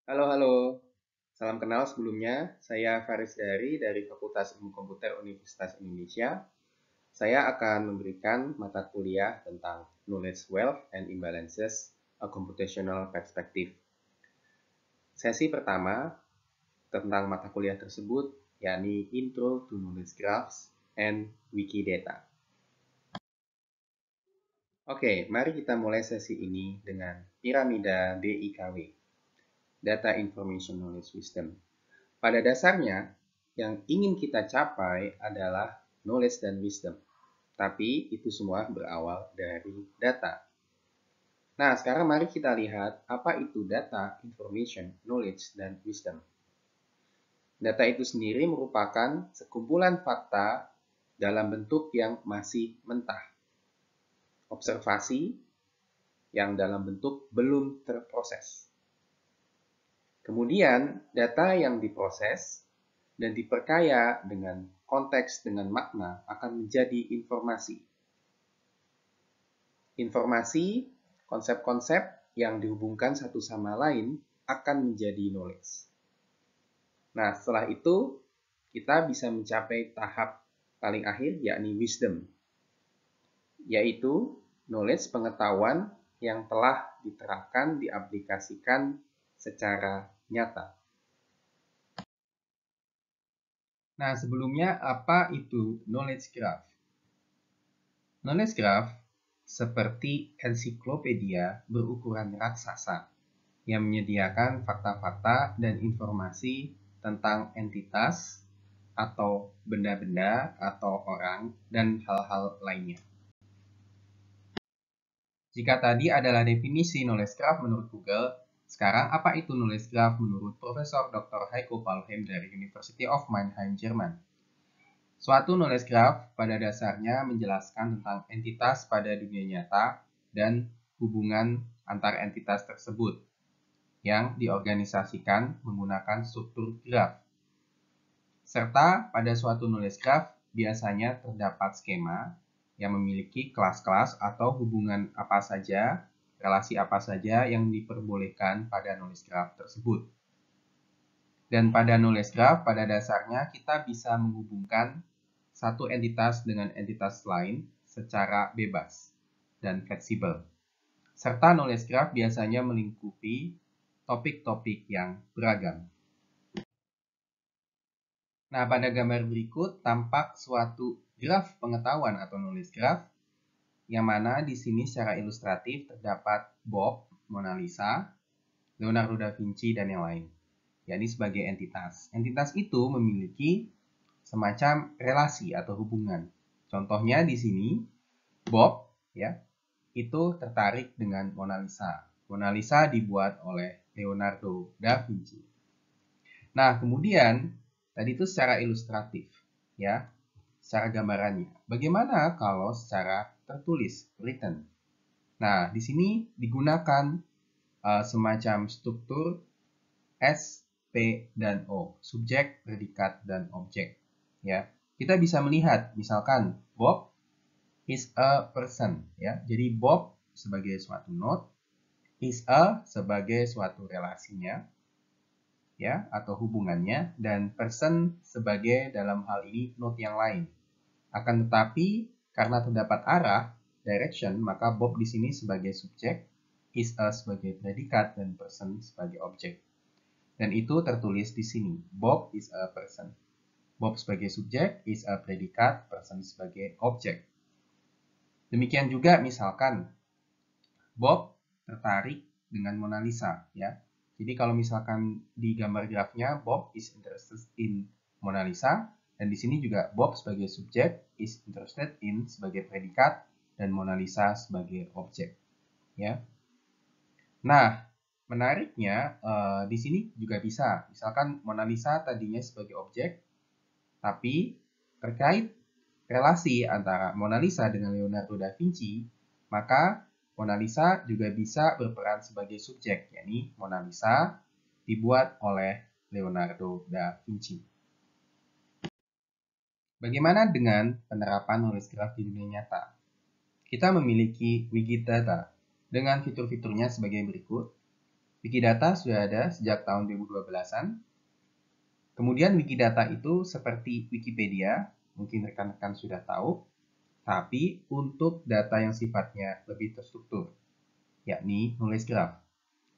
Halo, halo. Salam kenal sebelumnya. Saya Faris dari Fakultas Ilmu Komputer Universitas Indonesia. Saya akan memberikan mata kuliah tentang Knowledge Wealth and Imbalances, a Computational Perspective. Sesi pertama tentang mata kuliah tersebut, yakni Intro to Knowledge Graphs and Wikidata. Oke, mari kita mulai sesi ini dengan piramida DIKW, Data Information Knowledge System. Pada dasarnya, yang ingin kita capai adalah knowledge dan wisdom. Tapi itu semua berawal dari data. Nah, sekarang mari kita lihat apa itu data, information, knowledge, dan wisdom. Data itu sendiri merupakan sekumpulan fakta dalam bentuk yang masih mentah. Observasi yang dalam bentuk belum terproses. Kemudian, data yang diproses dan diperkaya dengan konteks dengan makna akan menjadi informasi. Informasi, konsep-konsep yang dihubungkan satu sama lain akan menjadi knowledge. Nah, setelah itu kita bisa mencapai tahap paling akhir yakni wisdom, yaitu knowledge pengetahuan yang telah diterapkan, diaplikasikan secara nyata. Nah, sebelumnya apa itu knowledge graph? Knowledge graph seperti ensiklopedia berukuran raksasa yang menyediakan fakta-fakta dan informasi tentang entitas atau benda-benda atau orang dan hal-hal lainnya. Jika tadi adalah definisi knowledge graph menurut Google, sekarang apa itu knowledge graph menurut Profesor Dr. Heiko Palmheim dari University of Mannheim, Jerman? Suatu knowledge graph pada dasarnya menjelaskan tentang entitas pada dunia nyata dan hubungan antar entitas tersebut yang diorganisasikan menggunakan struktur graf. Serta pada suatu knowledge graph biasanya terdapat skema yang memiliki kelas-kelas atau hubungan apa saja, relasi apa saja yang diperbolehkan pada knowledge graph tersebut. Dan pada knowledge graph pada dasarnya kita bisa menghubungkan satu entitas dengan entitas lain secara bebas dan fleksibel. Serta knowledge graph biasanya melingkupi topik-topik yang beragam. Nah, pada gambar berikut tampak suatu graf pengetahuan atau knowledge graph, yang mana di sini secara ilustratif terdapat Bob, Mona Lisa, Leonardo da Vinci, dan yang lain, yakni sebagai entitas. Entitas itu memiliki semacam relasi atau hubungan. Contohnya di sini, Bob ya, itu tertarik dengan Mona Lisa. Mona Lisa dibuat oleh Leonardo da Vinci. Nah, kemudian tadi itu secara ilustratif ya, secara gambarannya. Bagaimana kalau secara tertulis, written? Nah, di sini digunakan semacam struktur S, P, dan O, subjek, predikat, dan objek. Ya, kita bisa melihat, misalkan Bob is a person. Ya, jadi Bob sebagai suatu node, is a sebagai suatu relasinya, ya, atau hubungannya, dan person sebagai dalam hal ini node yang lain. Akan tetapi karena terdapat arah, direction, maka Bob di sini sebagai subjek, is a sebagai predikat, dan person sebagai objek. Dan itu tertulis di sini. Bob is a person. Bob sebagai subjek, is a predikat, person sebagai objek. Demikian juga misalkan Bob tertarik dengan Mona Lisa, ya. Jadi kalau misalkan di gambar grafnya Bob is interested in Mona Lisa, dan di sini juga Bob sebagai subjek, is interested in sebagai predikat, dan Mona Lisa sebagai objek, ya. Nah, menariknya di sini juga bisa, misalkan Mona Lisa tadinya sebagai objek, tapi terkait relasi antara Mona Lisa dengan Leonardo da Vinci, maka Mona Lisa juga bisa berperan sebagai subjek, yakni Mona Lisa dibuat oleh Leonardo da Vinci. Bagaimana dengan penerapan knowledge graph di dunia nyata? Kita memiliki Wikidata dengan fitur-fiturnya sebagai berikut. Wikidata sudah ada sejak tahun 2012-an. Kemudian Wikidata itu seperti Wikipedia, mungkin rekan-rekan sudah tahu, tapi untuk data yang sifatnya lebih terstruktur, yakni nulis graf.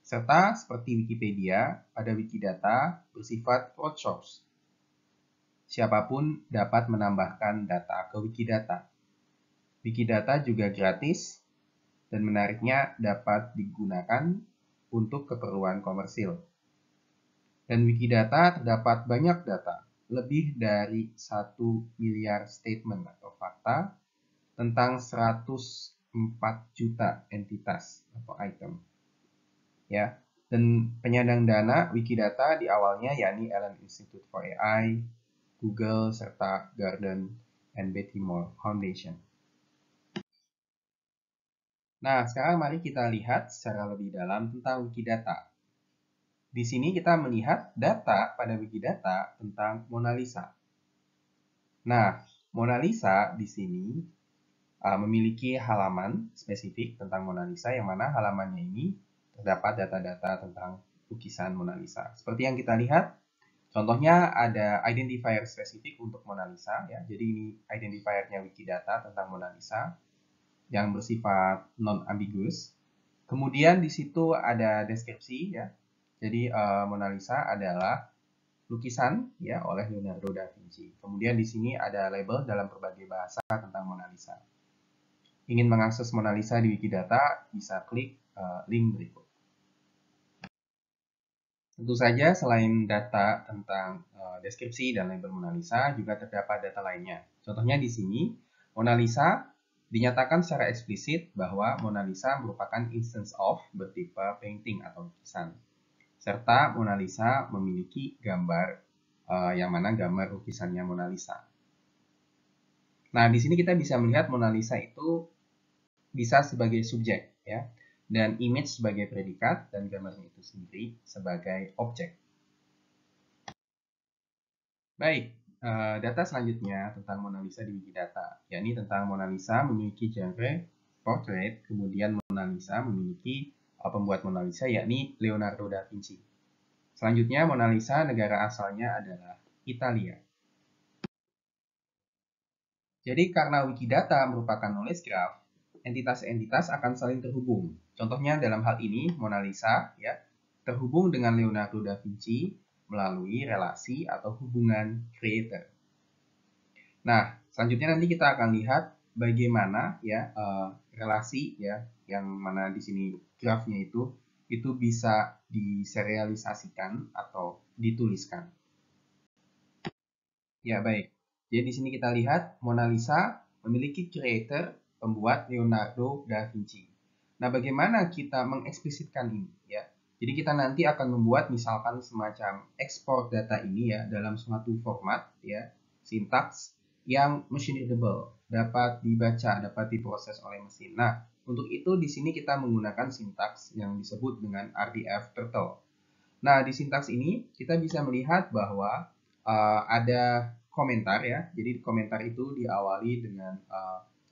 Serta seperti Wikipedia, pada Wikidata bersifat crowdsource. Siapapun dapat menambahkan data ke Wikidata. Wikidata juga gratis dan menariknya dapat digunakan untuk keperluan komersil. Dan Wikidata terdapat banyak data, lebih dari 1 miliar statement atau fakta tentang 104 juta entitas atau item. Ya. Dan penyandang dana Wikidata di awalnya yakni Allen Institute for AI, Google, serta Garden and Betty Moore Foundation. Nah, sekarang mari kita lihat secara lebih dalam tentang Wikidata. Di sini kita melihat data pada Wikidata tentang Mona Lisa. Nah, Mona Lisa di sini memiliki halaman spesifik tentang Mona Lisa, yang mana halamannya ini terdapat data-data tentang lukisan Mona Lisa. Seperti yang kita lihat, contohnya ada identifier spesifik untuk Mona Lisa, ya. Jadi ini identifiernya Wikidata tentang Mona Lisa yang bersifat non-ambiguous. Kemudian di situ ada deskripsi, ya. Jadi Mona Lisa adalah lukisan ya oleh Leonardo da Vinci. Kemudian di sini ada label dalam berbagai bahasa tentang Mona Lisa. Ingin mengakses Mona Lisa di Wikidata, bisa klik link berikut. Tentu saja selain data tentang deskripsi dan label Mona Lisa, juga terdapat data lainnya. Contohnya di sini, Mona Lisa dinyatakan secara eksplisit bahwa Mona Lisa merupakan instance of bertipe painting atau lukisan. Serta Mona Lisa memiliki gambar yang mana gambar lukisannya Mona Lisa. Nah, di sini kita bisa melihat Mona Lisa itu bisa sebagai subjek, ya, dan image sebagai predikat, dan gambarnya itu sendiri sebagai objek. Baik, data selanjutnya tentang Mona Lisa di Wikidata, yakni tentang Mona Lisa memiliki genre portrait, kemudian Mona Lisa memiliki pembuat Mona Lisa yakni Leonardo da Vinci. Selanjutnya, Mona Lisa negara asalnya adalah Italia. Jadi karena Wikidata merupakan knowledge graph, entitas-entitas akan saling terhubung. Contohnya dalam hal ini Mona Lisa ya terhubung dengan Leonardo da Vinci melalui relasi atau hubungan creator. Nah, selanjutnya nanti kita akan lihat bagaimana ya relasi ya yang mana di sini grafnya itu bisa diserialisasikan atau dituliskan. Ya, baik. Jadi di sini kita lihat Mona Lisa memiliki creator, pembuat Leonardo da Vinci. Nah, bagaimana kita mengeksplisitkan ini ya? Jadi kita nanti akan membuat misalkan semacam ekspor data ini ya dalam suatu format ya, sintaks yang machine readable, dapat dibaca, dapat diproses oleh mesin. Nah, untuk itu di sini kita menggunakan sintaks yang disebut dengan RDF Turtle. Nah, di sintaks ini kita bisa melihat bahwa ada komentar ya. Jadi komentar itu diawali dengan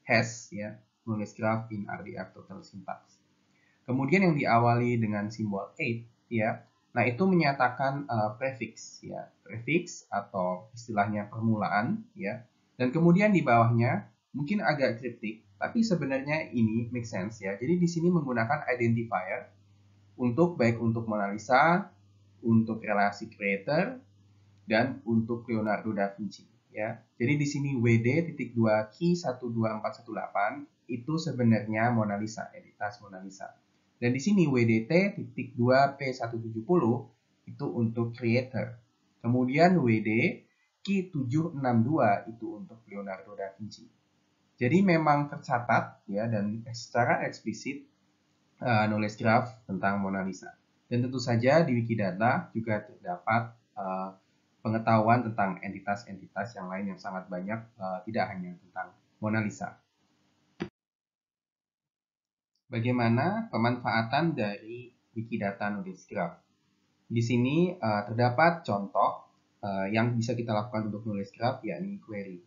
hash ya, nulis graph in RDF Turtle syntax. Kemudian yang diawali dengan simbol 8 ya. Nah, itu menyatakan prefix ya, prefix atau istilahnya permulaan ya. Dan kemudian di bawahnya mungkin agak kriptik, tapi sebenarnya ini make sense ya. Jadi di sini menggunakan identifier untuk baik untuk Mona Lisa, untuk relasi creator, dan untuk Leonardo da Vinci ya. Jadi di sini WD.2Ki12418 itu sebenarnya Mona Lisa, entitas Mona Lisa. Dan di sini WDT.2P170 itu untuk creator. Kemudian WD Ki762 itu untuk Leonardo da Vinci. Jadi memang tercatat ya dan secara eksplisit knowledge graph tentang Mona Lisa. Dan tentu saja di Wikidata juga terdapat pengetahuan tentang entitas-entitas yang lain yang sangat banyak, tidak hanya tentang Mona Lisa. Bagaimana pemanfaatan dari Wikidata Knowledge Graph? Di sini terdapat contoh yang bisa kita lakukan untuk Knowledge Graph, yakni query.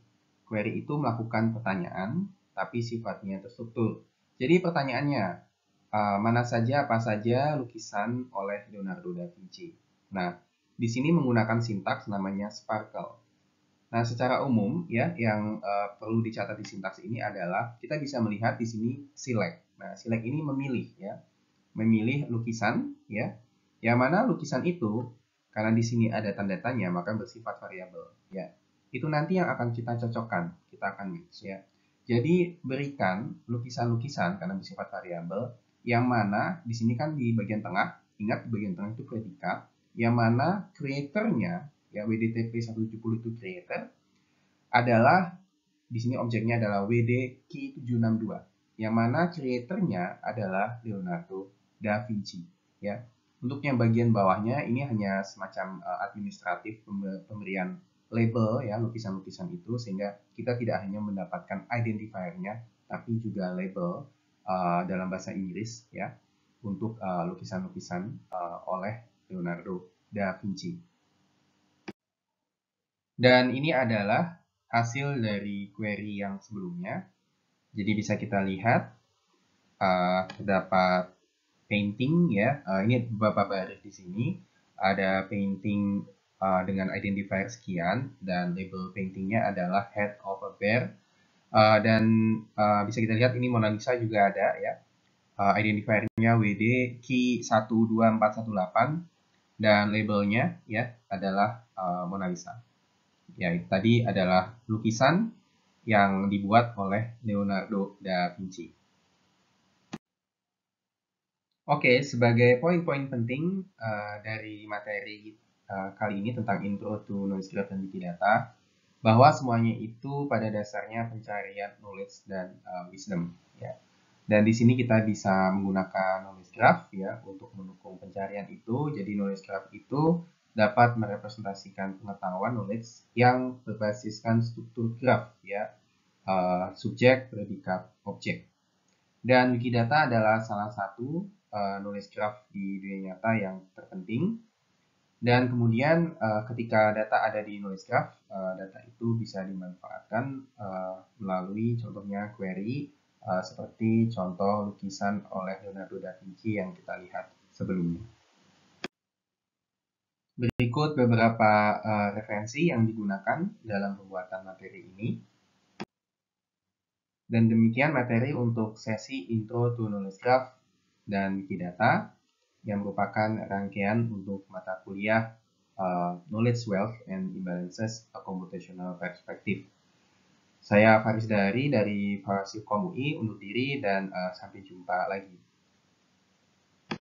Query itu melakukan pertanyaan, tapi sifatnya terstruktur. Jadi pertanyaannya, mana saja apa saja lukisan oleh Leonardo da Vinci. Nah, di sini menggunakan sintaks namanya sparkle. Nah, secara umum ya yang perlu dicatat di sintaks ini adalah kita bisa melihat di sini select. Nah, select ini memilih ya. Memilih lukisan ya. Yang mana lukisan itu karena di sini ada tanda tanya maka bersifat variabel ya. Itu nanti yang akan kita cocokkan, kita akan mix ya. Jadi berikan lukisan-lukisan karena bersifat variabel yang mana di sini kan di bagian tengah, ingat di bagian tengah itu predikat, yang mana creator-nya ya WDTP 170 itu creator adalah di sini objeknya adalah WD Key 762 yang mana creator-nya adalah Leonardo da Vinci ya. Untuk yang bagian bawahnya ini hanya semacam administratif pemberian label ya lukisan-lukisan itu sehingga kita tidak hanya mendapatkan identifier-nya tapi juga label dalam bahasa Inggris ya untuk lukisan-lukisan oleh Leonardo da Vinci. Dan ini adalah hasil dari query yang sebelumnya. Jadi bisa kita lihat terdapat painting ya. Ini beberapa baris di sini. Ada painting dengan identifier sekian dan label paintingnya adalah Head of a Bear. Dan bisa kita lihat ini Mona Lisa juga ada ya. Identifiernya WD Key 12418 dan labelnya ya adalah Mona Lisa. Ya, itu tadi adalah lukisan yang dibuat oleh Leonardo da Vinci. Oke, sebagai poin-poin penting dari materi kali ini tentang Intro to Knowledge Graph dan Wikidata, bahwa semuanya itu pada dasarnya pencarian knowledge dan wisdom. Ya. Dan di sini kita bisa menggunakan knowledge graph ya untuk mendukung pencarian itu. Jadi knowledge graph itu dapat merepresentasikan pengetahuan knowledge yang berbasiskan struktur graph ya, subjek, predikat, objek. Dan Wikidata adalah salah satu knowledge graph di dunia nyata yang terpenting. Dan kemudian ketika data ada di knowledge graph, data itu bisa dimanfaatkan melalui contohnya query seperti contoh lukisan oleh Leonardo da Vinci yang kita lihat sebelumnya. Berikut beberapa referensi yang digunakan dalam pembuatan materi ini. Dan demikian materi untuk sesi Intro to Knowledge Graph dan Wikidata yang merupakan rangkaian untuk mata kuliah Knowledge Wealth and Imbalances a Computational Perspective. Saya Faris dari Fasilkom UI undur diri dan sampai jumpa lagi.